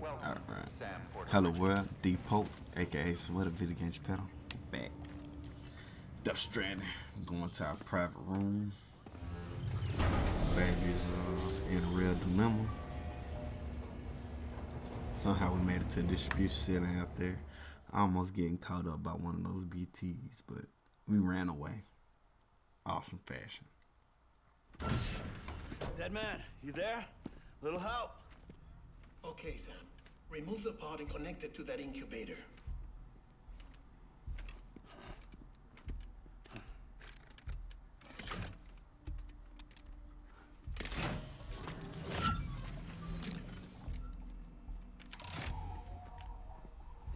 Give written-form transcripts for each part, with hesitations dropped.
Alright. Hello world, D.polk, aka Sweater Video Games Pedal. Back. Death Stranding. Going to our private room. Baby's in a real dilemma. Somehow we made it to a distribution center out there. Almost getting caught up by one of those BTs, but we ran away. Awesome fashion. Dead man, you there? Little help. Okay, Sam. Remove the pod and connect it to that incubator.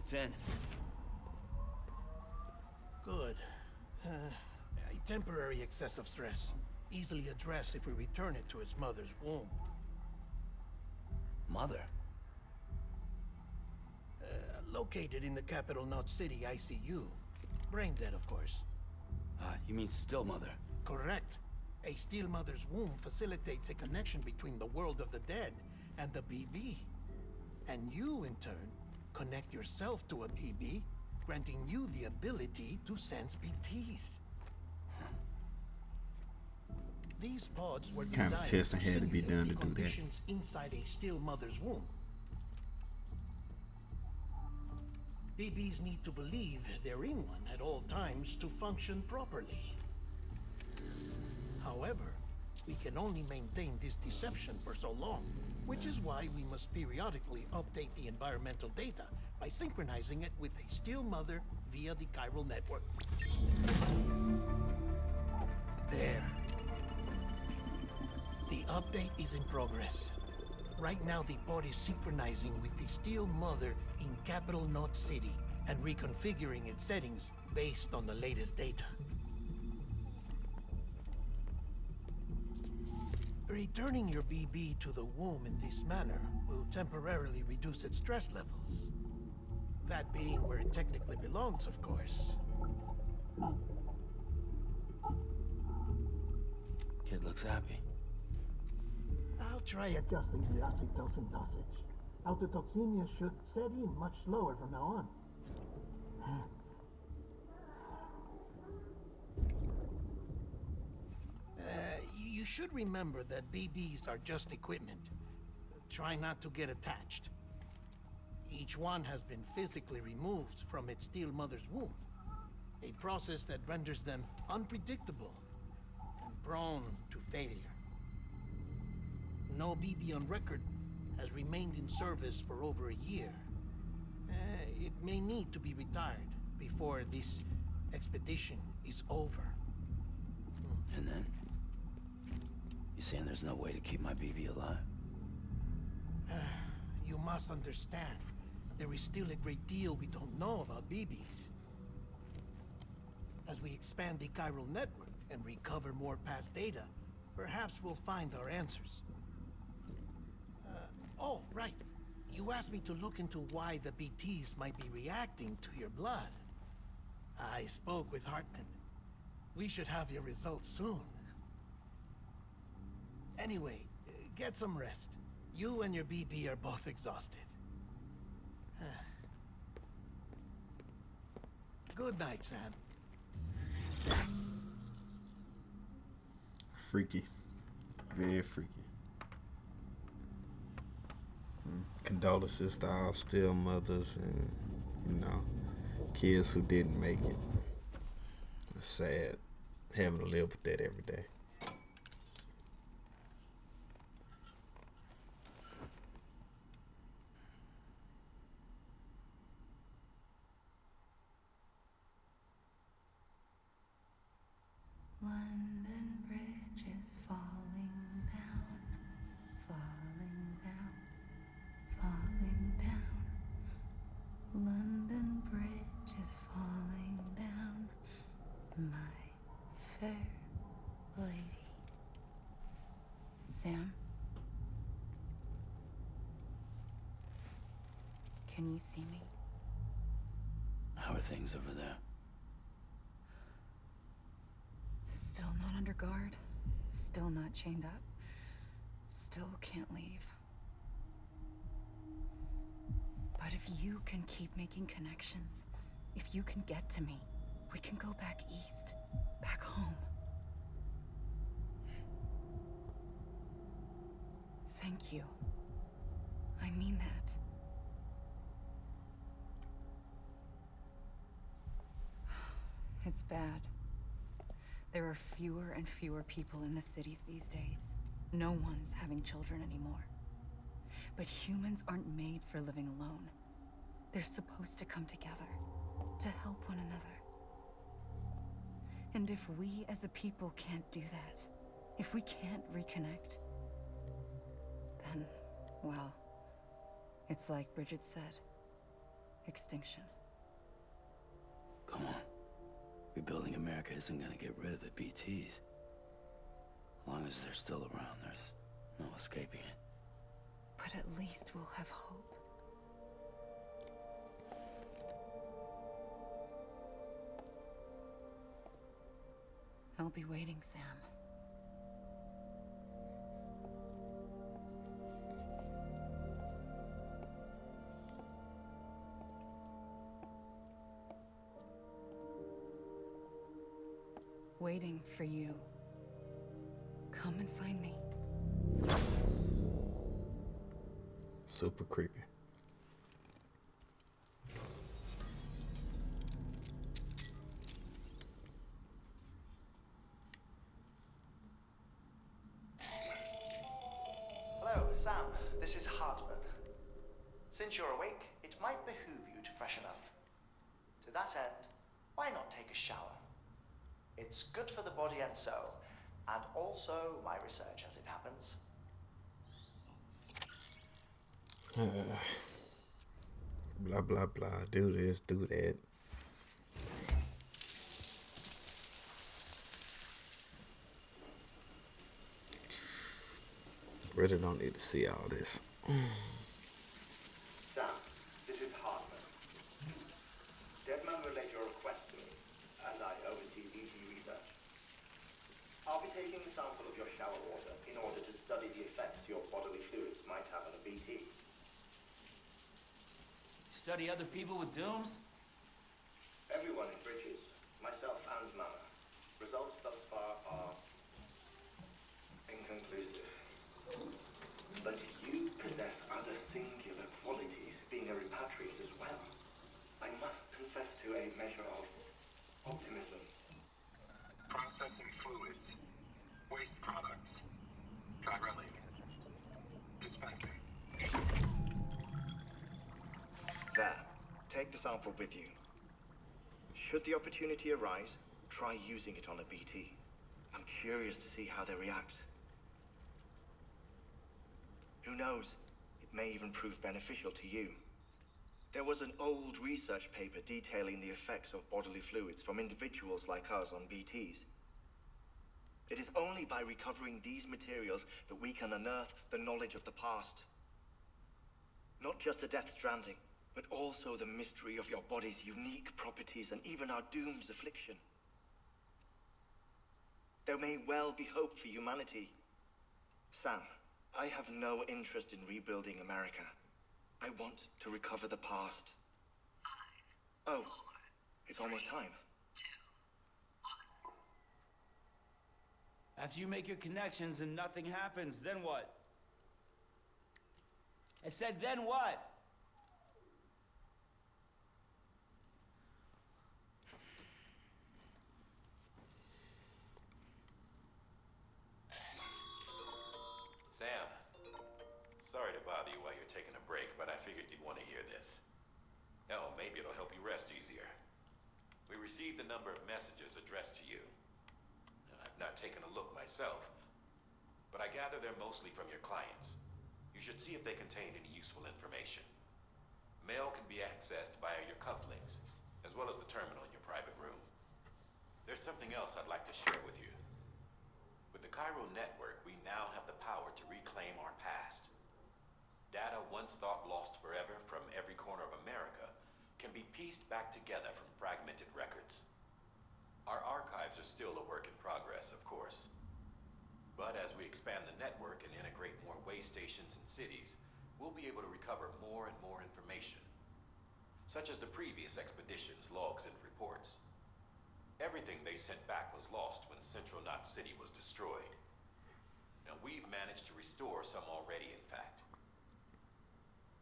It's in. Good. A temporary excessive stress. Easily addressed if we return it to its mother's womb. Mother? Located in the capital Knot City ICU. Brain dead, of course. You mean still mother? Correct. A still mother's womb facilitates a connection between the world of the dead and the BB. And you, in turn, connect yourself to a BB, granting you the ability to sense BTs. These pods were Kind of designed testing had to be done to do that. conditions inside a still mother's womb. BBs need to believe they're in one at all times to function properly. However, we can only maintain this deception for so long, which is why we must periodically update the environmental data by synchronizing it with a still mother via the chiral network. There. The update is in progress. Right now, the pod is synchronizing with the Steel Mother in Capital Knot City and reconfiguring its settings based on the latest data. Returning your BB to the womb in this manner will temporarily reduce its stress levels. That being where it technically belongs, of course. Kid looks happy. I'll try adjusting the oxytocin dosage. Autotoxemia should set in much slower from now on. You should remember that BBs are just equipment. Try not to get attached. Each one has been physically removed from its steel mother's womb. A process that renders them unpredictable and prone to failure. No BB on record has remained in service for over a year. It may need to be retired before this expedition is over. And then? You saying there's no way to keep my BB alive? You must understand, there is still a great deal we don't know about BBs. As we expand the chiral network and recover more past data, perhaps we'll find our answers. Oh, right. You asked me to look into why the BTs might be reacting to your blood. I spoke with Hartman. We should have your results soon. Anyway, get some rest. You and your BB are both exhausted. Good night, Sam. Freaky. Very freaky. Condolences to all still mothers and, kids who didn't make it. It's sad having to live with that every day. London Bridge is falling down, falling down, falling down. London Bridge is falling down, my fair lady. Sam? Can you see me? How are things over there? Still not under guard. Still not chained up. Still can't leave. you can keep making connections, if you can get to me, we can go back east, back home. Thank you. I mean that. It's bad. There are fewer and fewer people in the cities these days. No one's having children anymore. But humans aren't made for living alone. They're supposed to come together, to help one another. And if we as a people can't do that, if we can't reconnect, then, well, it's like Bridget said, extinction. Come on. Rebuilding America isn't gonna get rid of the BTs. As long as they're still around, there's no escaping it. But at least we'll have hope. I'll be waiting, Sam. Waiting for you. Come and find me. Super creepy. Hello, Sam. This is Hartman. Since you're awake, it might behoove you to freshen up. To that end, why not take a shower? It's good for the body and soul, and also my research as it happens. Blah, blah, blah. Do this, do that. Really don't need to see all this. Sam, this is Hartman. Deadman relayed your request to me, and I oversee BT research. I'll be taking a sample of your shower water in order to study the effects your bodily fluids might have on a BT. Study other people with dooms? Everyone in Bridges, myself and Mama. Results thus far are inconclusive. But you possess other singular qualities, being a repatriate as well. I must confess to a measure of optimism. Processing fluids, waste products, drilling, dispensing. There. Take the sample with you. Should the opportunity arise, try using it on a BT. I'm curious to see how they react. Who knows? It may even prove beneficial to you. There was an old research paper detailing the effects of bodily fluids from individuals like us on BTs. It is only by recovering these materials that we can unearth the knowledge of the past. Not just the Death Stranding, but also the mystery of your body's unique properties and even our doom's affliction. There may well be hope for humanity. Sam, I have no interest in rebuilding America. I want to recover the past. Oh, it's almost time. After you make your connections and nothing happens, then what? I said, then what? Sam, sorry to bother you while you're taking a break, but I figured you'd want to hear this. Hell, maybe it'll help you rest easier. We received a number of messages addressed to you. I've not taken a look myself, but I gather they're mostly from your clients. You should see if they contain any useful information. Mail can be accessed via your cufflinks, as well as the terminal in your private room. There's something else I'd like to share with you. With the Cairo network, we now have the power to reclaim our past. Data once thought lost forever from every corner of America can be pieced back together from fragmented records. Our archives are still a work in progress, of course. But as we expand the network and integrate more way stations and cities, we'll be able to recover more and more information. such as the previous expedition's logs and reports. Everything they sent back was lost when Central Knot City was destroyed. Now we've managed to restore some already, in fact.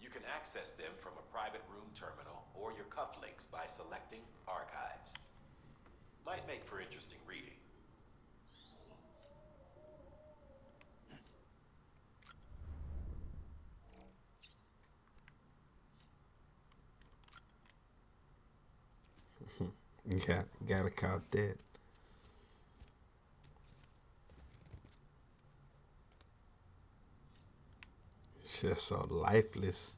You can access them from a private room terminal or your cufflinks by selecting Archives. Might make for interesting reading. Gotta cop that. It's just so lifeless.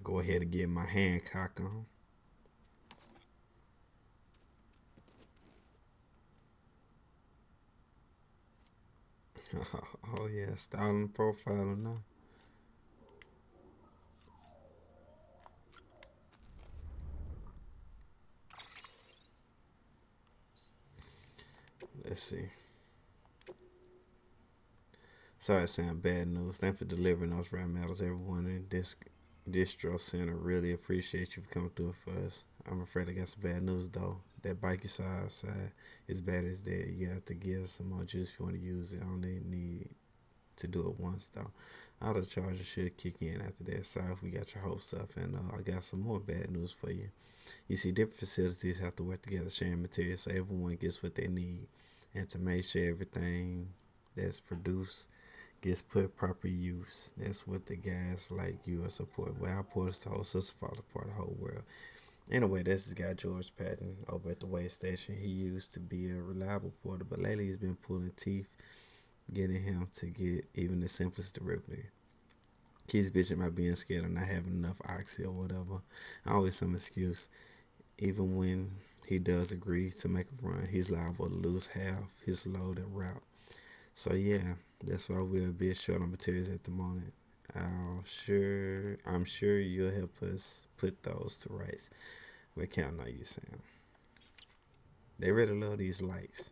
Go ahead and get my Hancock on. Oh yeah, styling profiling now. Let's see. Sorry, sound bad news. Thanks for delivering those rare medals, everyone in this distro center. Really appreciate you for coming through for us. I'm afraid I got some bad news though. That bike you saw outside is bad as that. You have to give some more juice if you want to use it. I only need to do it once though. Auto charger should kick in after that. Sorry if we got your hopes up, and I got some more bad news for you. You see, different facilities have to work together, sharing materials so everyone gets what they need, and to make sure everything that's produced gets put proper use. That's what the guys like you are supporting. Well, our port is the whole sister father part of the whole world. Anyway, this is guy George Patton over at the weigh station. He used to be a reliable porter, but lately he's been pulling teeth, getting him to get even the simplest derivative. Keeps bitching about being scared of not having enough oxy or whatever. Always some excuse. Even when he does agree to make a run, he's liable to lose half his load and route. So yeah, that's why we're a bit short on materials at the moment. I'm sure you'll help us put those to rights. We're counting on you, Sam. They really love these likes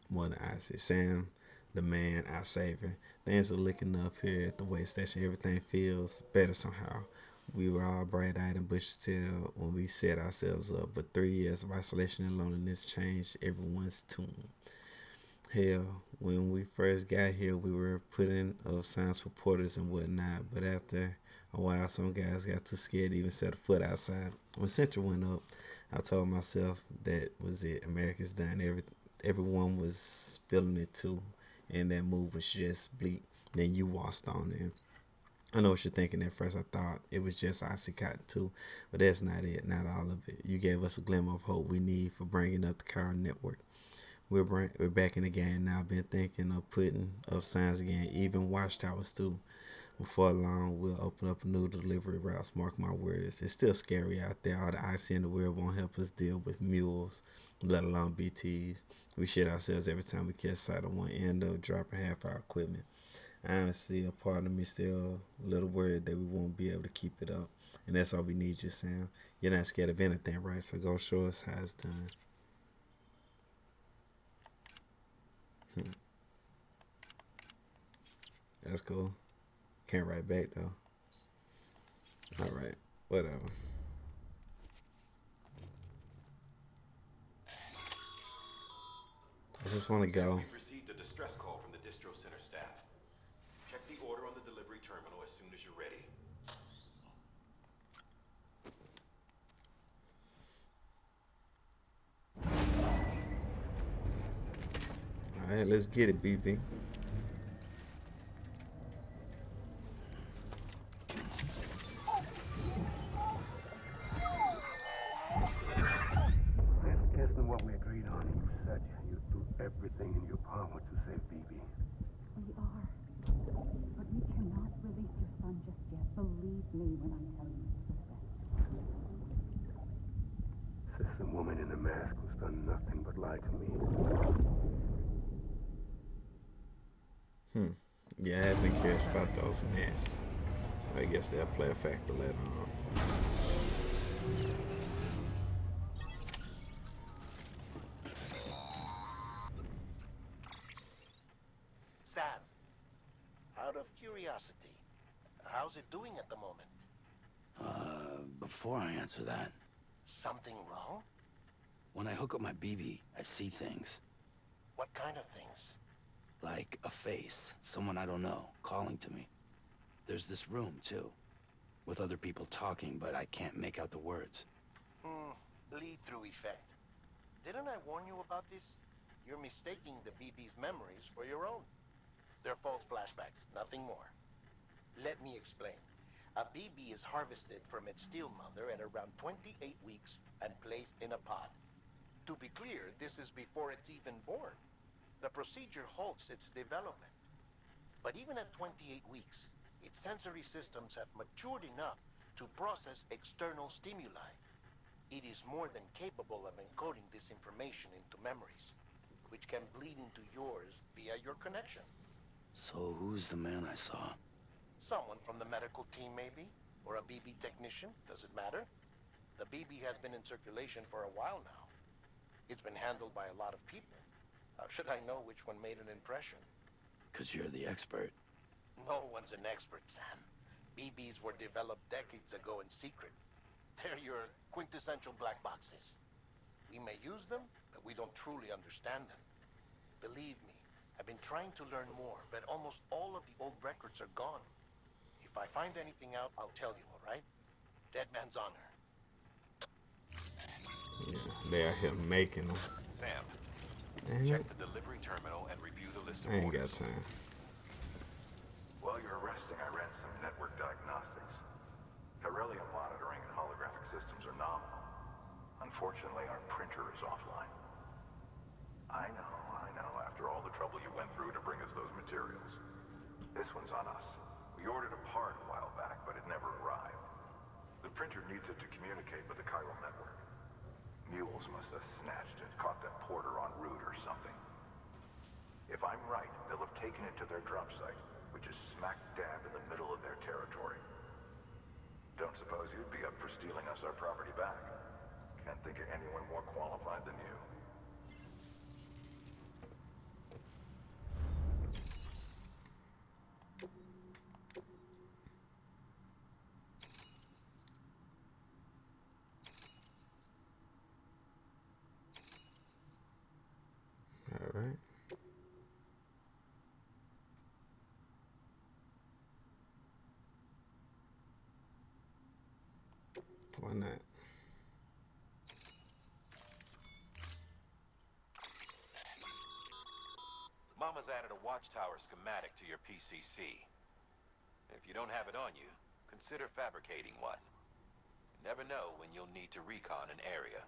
more than I see. Sam, the man, our savior. Things are looking up here at the weigh station. Everything feels better somehow. We were all bright-eyed and bushy-tailed when we set ourselves up, but 3 years of isolation and loneliness changed everyone's tune. Hell, when we first got here, we were putting up signs for porters and whatnot, but after a while, some guys got too scared to even set a foot outside. When Central went up, I told myself that was it. America's done. Everyone was feeling it too, and that move was just bleak. Then you waltzed on in. I know what you're thinking at first. I thought it was just Oxycontin too, but that's not it, not all of it. You gave us a glimmer of hope we need for bringing up the car network. We're back in the game now. I've been thinking of putting up signs again, even watchtowers too. Before long, we'll open up new delivery routes, mark my words. It's still scary out there. All the oxy in the world won't help us deal with mules, let alone BTs. We shit ourselves every time we catch sight of one, end up dropping half our equipment. Honestly, a part of me still a little worried that we won't be able to keep it up. And that's all we need you, Sam. You're not scared of anything, right? So go show us how it's done. That's cool. Can't write back, though. Alright, whatever. I just want to go. We've received a distress call from the distro center staff. Check the order on the delivery terminal as soon as you're ready. Alright, let's get it, BB. Isn't what we agreed on. You said you'd do everything in your power to save BB. We are. But we cannot release your son just yet. Believe me when I tell you it's for the best. This woman in the mask who's done nothing but lie to me. Yeah, I've been curious about those masks. I guess they'll play a factor later on. Sam, out of curiosity, how's it doing at the moment? Before I answer that, Something wrong? when I hook up my BB, I see things. What kind of things? Like a face, someone I don't know, calling to me. There's this room, too, with other people talking, but I can't make out the words. Bleed-through effect. Didn't I warn you about this? You're mistaking the BB's memories for your own. They're false flashbacks, nothing more. Let me explain. A BB is harvested from its steel mother at around 28 weeks and placed in a pod. To be clear, this is before it's even born. The procedure halts its development. But even at 28 weeks, its sensory systems have matured enough to process external stimuli. It is more than capable of encoding this information into memories, which can bleed into yours via your connection. So who's the man I saw? Someone from the medical team, maybe? Or a BB technician? Does it matter? The BB has been in circulation for a while now. It's been handled by a lot of people. How should I know which one made an impression? 'Cause you're the expert. No one's an expert, Sam. BBs were developed decades ago in secret. They're your quintessential black boxes. We may use them, but we don't truly understand them. Believe me, I've been trying to learn more, but almost all of the old records are gone. If I find anything out, I'll tell you, all right? Dead man's honor. Yeah, they out here making them. Sam, Damn check it. the delivery terminal and review the list of I ain't got orders. time. While you're resting, I ran some network diagnostics. Beryllium monitoring and holographic systems are nominal. Unfortunately, our printer is offline. I know. After all the trouble you went through to bring us those materials. This one's on us. We ordered a part a while back, but it never arrived. The printer needs it to communicate with the chiral network. Mules must have snatched it, caught that porter en route or something. If I'm right, they'll have taken it to their drop site, which is smack dab in the middle of their territory. Don't suppose you'd be up for stealing us our property back? Can't think of anyone more qualified than you. All right. Why not? Mama's added a watchtower schematic to your PCC. If you don't have it on you, consider fabricating one. You never know when you'll need to recon an area.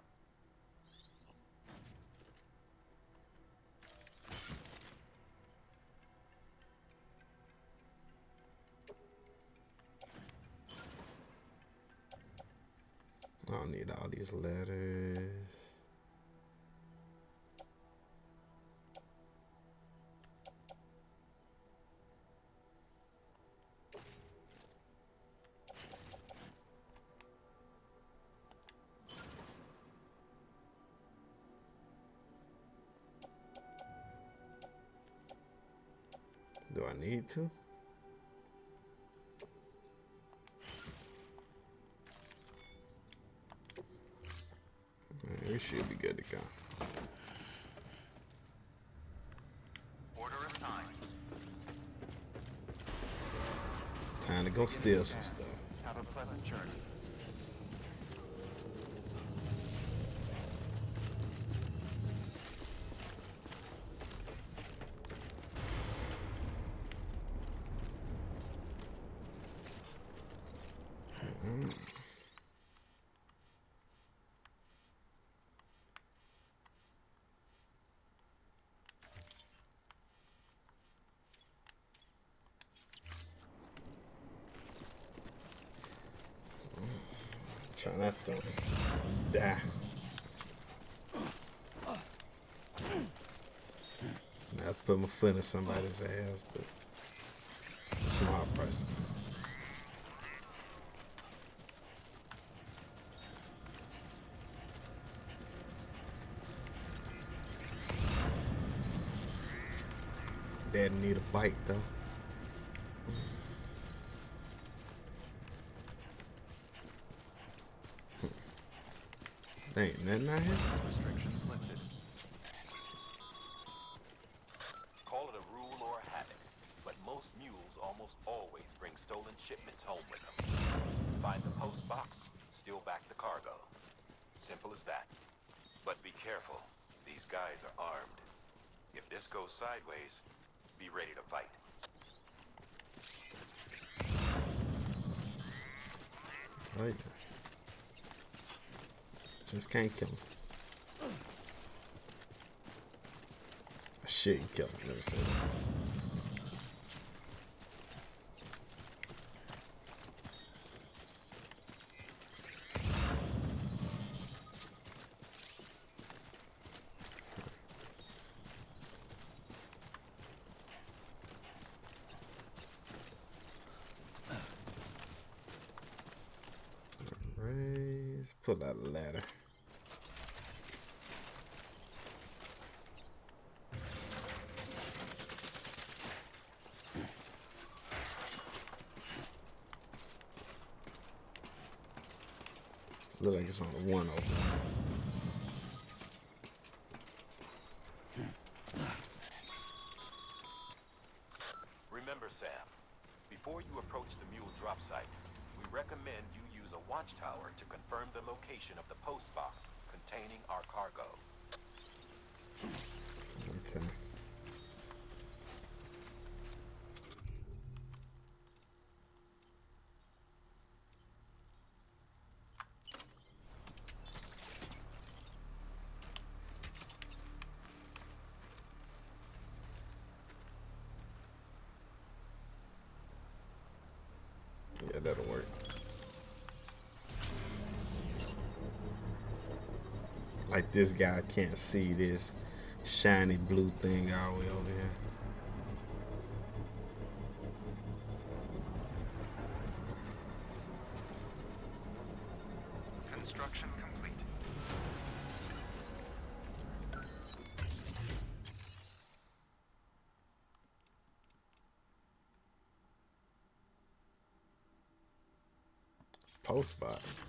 I don't need all these letters. Do I need to? We should be good to go. Order assigned. Time to go steal some stuff. Have a pleasant journey. Try not to die. Not to put my foot in somebody's ass, but smart person. Dad need a bite though. There ain't nothing out here. Restrictions lifted. Call it a rule or a habit, but most mules almost always bring stolen shipments home with them. Find the post box, steal back the cargo. Simple as that. But be careful. These guys are armed. If this goes sideways, be ready to fight. Oh yeah. Just can't kill him. I shouldn't kill him. Never said that. Raise. Pull out a ladder. Look like it's on the one over. Remember, Sam, before you approach the mule drop site, we recommend you use a watchtower to confirm the location of the post box containing our cargo. Okay. Yeah, that'll work. Like this guy can't see this shiny blue thing all the way over here. Construction complete. Post box.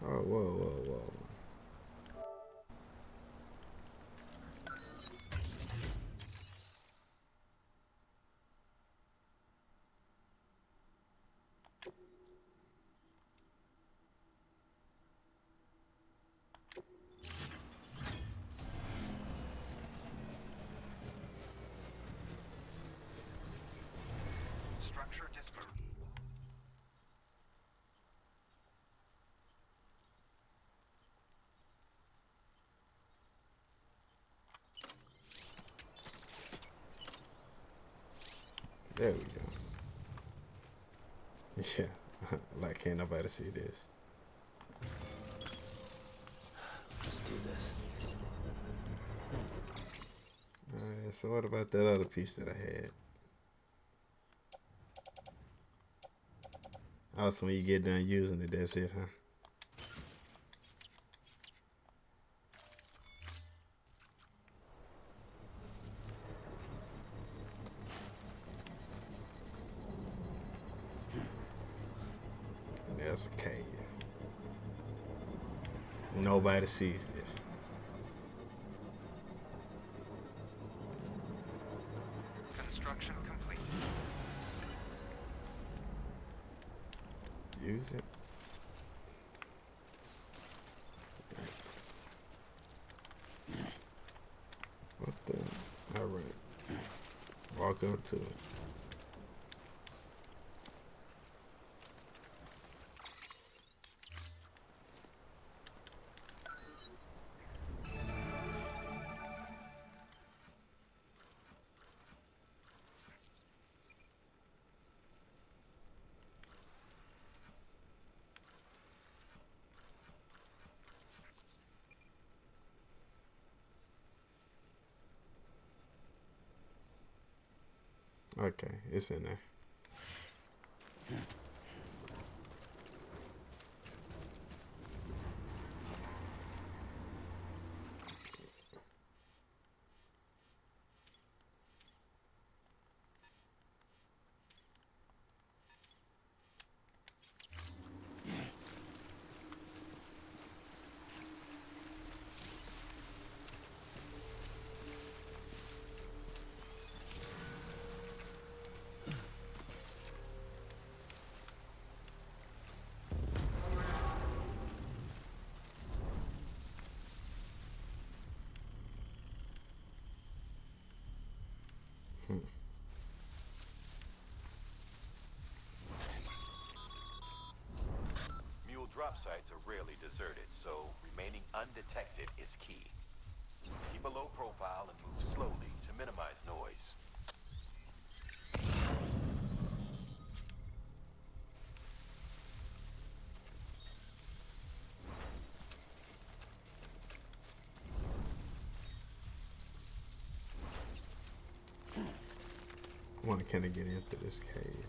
Oh, whoa, whoa, whoa. Structure dismount. There we go. Yeah, like can't nobody see this. Let's do this. Alright, so what about that other piece that I had? Also, when you get done using it, that's it, huh? There's a cave. Nobody sees this. Construction complete. Use it. What the? Alright. Walk up to it. Okay, it's in there. deserted, so remaining undetected is key. Keep a low profile and move slowly to minimize noise. I want to kind of get into this cave.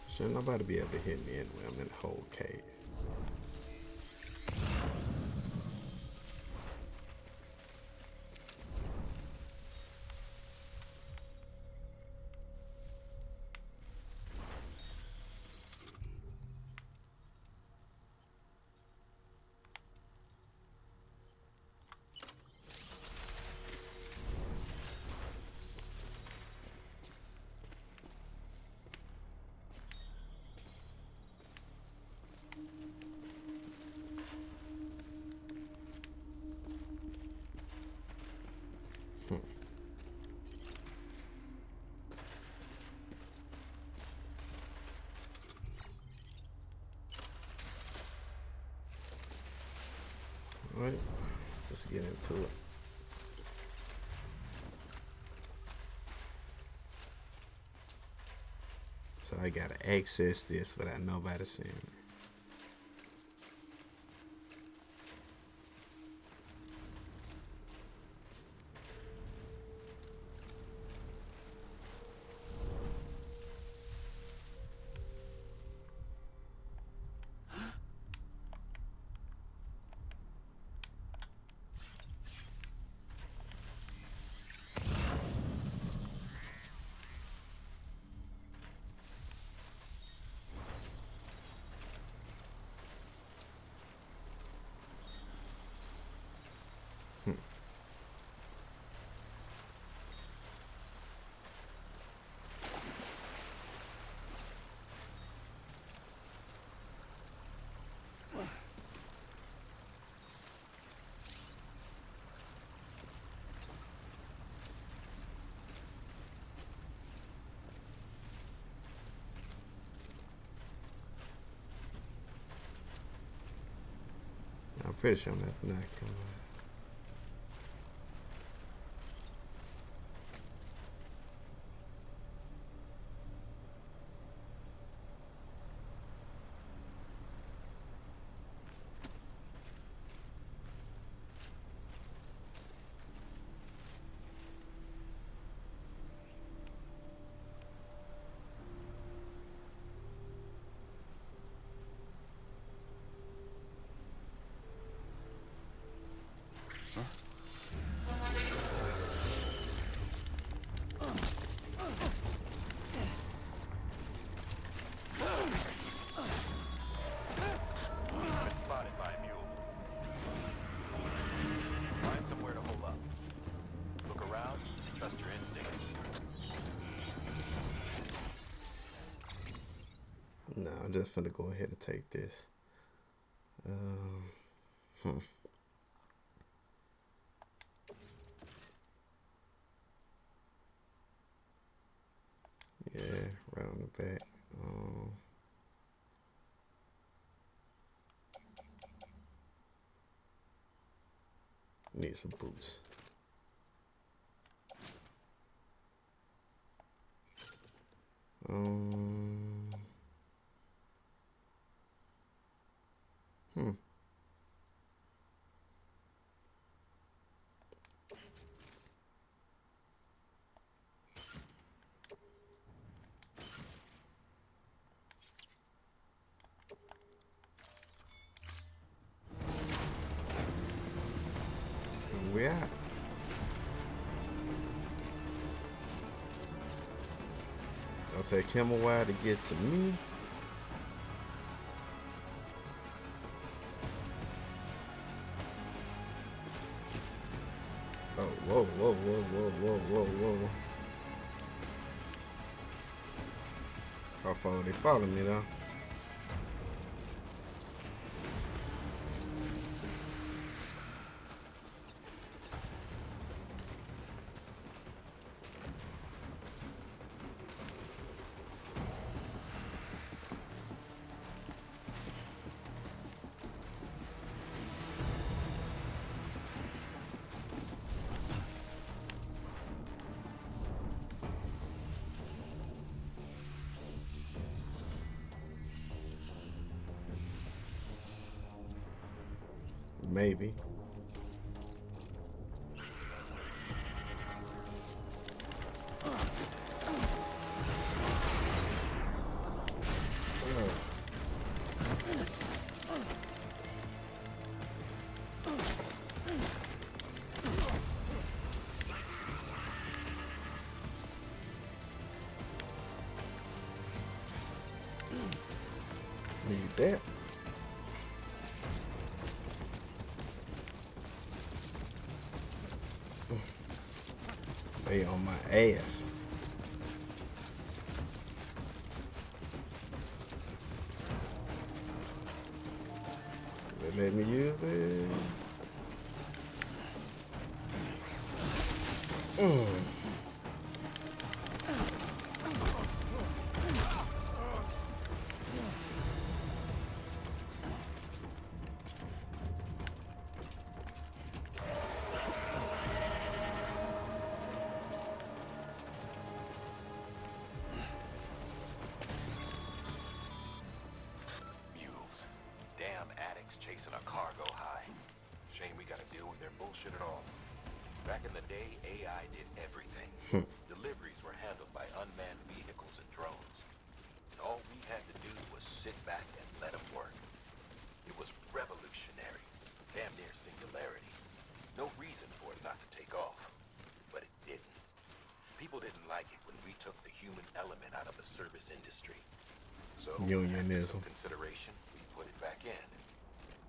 Should nobody be able to hit me anyway. I'm in the whole cave. Alright, let's get into it. So I gotta access this without nobody seeing me. I'm pretty sure I'm gonna have to knock him out. Been spotted by a mule. Find somewhere to hold up. Look around and trust your instincts. No, I'm just gonna go ahead and take this. Yeah, right on the back. Need some boots. We at? It'll take him a while to get to me. Oh, whoa, whoa, whoa, whoa, whoa, whoa, whoa. How far they follow me though? Maybe. Need that. They on my ass. They let me use it. Mules. Damn addicts chasing a cargo high. Shame we gotta deal with their bullshit at all. Back in the day, AI did everything. Deliveries were handled by unmanned vehicles and drones. And all we had to do was sit back and let them work. It was revolutionary. Damn near singularity. No reason for it not to take off. But it didn't. People didn't like it when we took the human element out of the service industry. So, after some consideration, we put it back in.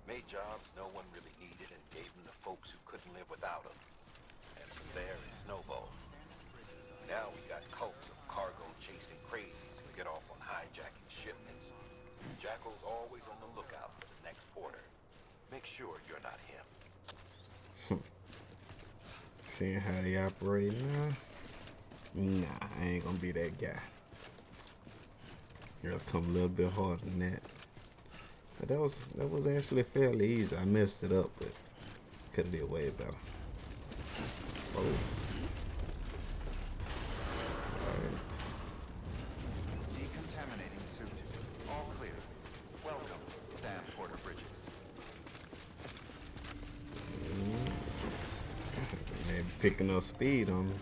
Made jobs no one really needed and gave them to folks who couldn't live without them. And from there, it snowballed. Now we got cults of cargo-chasing crazies who get off on hijacking shipments. Jackal's always on the lookout for the next porter. Make sure you're not him. Seeing how they operate now? Nah, I ain't gonna be that guy. It'll come a little bit harder than that. But that was actually fairly easy. I messed it up, but could have did way better. Oh. Alright. Decontaminating suit. All clear. Welcome, Sam Porter Bridges. They're picking up speed on me.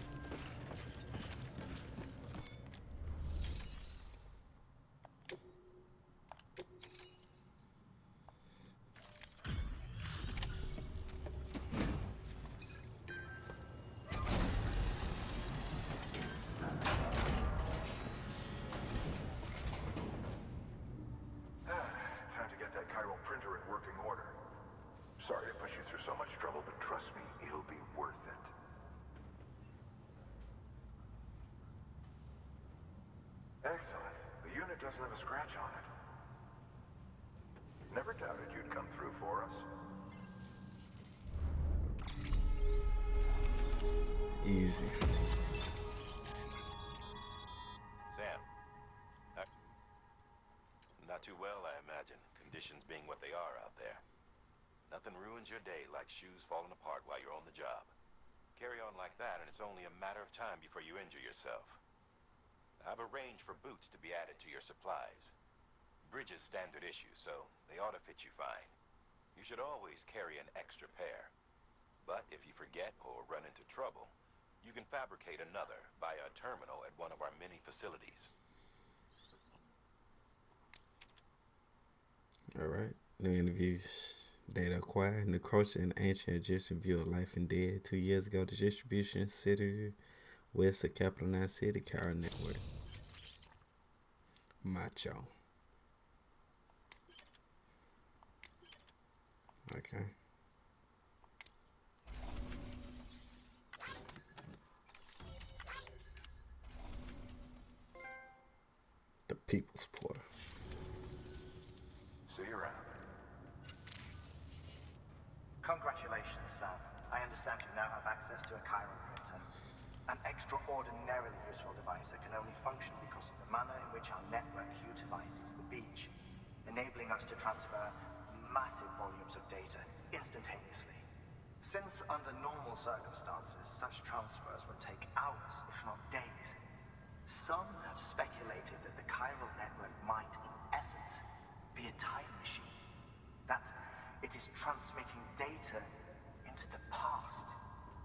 Time to get that chiral printer in working order. Sorry to push you through so much trouble, but trust me, it'll be worth it. Excellent. The unit doesn't have a scratch on it. Never doubted you'd come through for us. Easy. Sam. Not too well, I imagine. Conditions being what they are out there. Nothing ruins your day like shoes falling apart while you're on the job. Carry on like that, and it's only a matter of time before you injure yourself. I've arranged for boots to be added to your supplies. Bridges standard issue, so they ought to fit you fine. You should always carry an extra pair. But if you forget or run into trouble, you can fabricate another via a terminal at one of our many facilities. Alright. New interviews. Data acquired. Necrosis in ancient Egyptian view of life and dead. 2 years ago, the distribution city west of Capital 9 City Car Network. Macho. Okay. People's Porter. See you around. Congratulations, Sam. I understand you now have access to a chiral printer. An extraordinarily useful device that can only function because of the manner in which our network utilizes the beach, enabling us to transfer massive volumes of data instantaneously. Since under normal circumstances, such transfers would take hours, if not days, some have speculated that the chiral network might, in essence, be a time machine. That it is transmitting data into the past.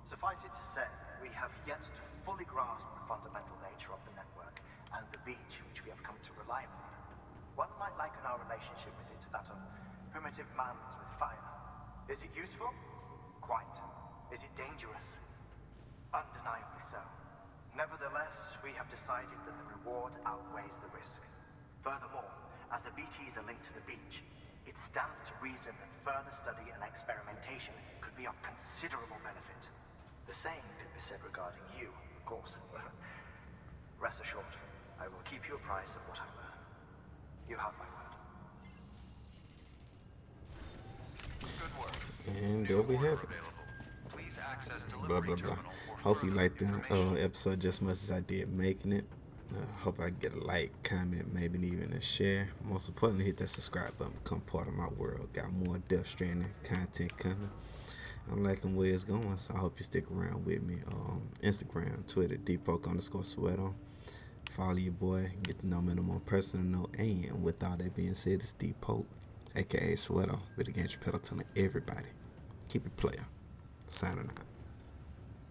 Suffice it to say, we have yet to fully grasp the fundamental nature of the network and the beach which we have come to rely upon. One might liken our relationship with it to that of primitive mans with fire. Is it useful? Quite. Is it dangerous? Undeniably so. Nevertheless, we have decided that the reward outweighs the risk. Furthermore, as the BTs are linked to the beach, it stands to reason that further study and experimentation could be of considerable benefit. The same could be said regarding you, of course. Rest assured, I will keep you apprised of what I learn. You have my word. Good work. And there we have it. Please access Blah, delivery blah, blah. terminal for Hope you further liked the information. episode just as much as I did making it. Hope I get a like, comment, maybe even a share. Most importantly, hit that subscribe button. Become part of my world. Got more Death Stranding content coming. I'm liking where it's going, so I hope you stick around with me. Instagram, Twitter, D.polk _sweater. Follow your boy, get to know me on a more personal note. And with all that being said, it's D.polk, aka Sweater, with against your pedal telling everybody. Keep it player. Signing out.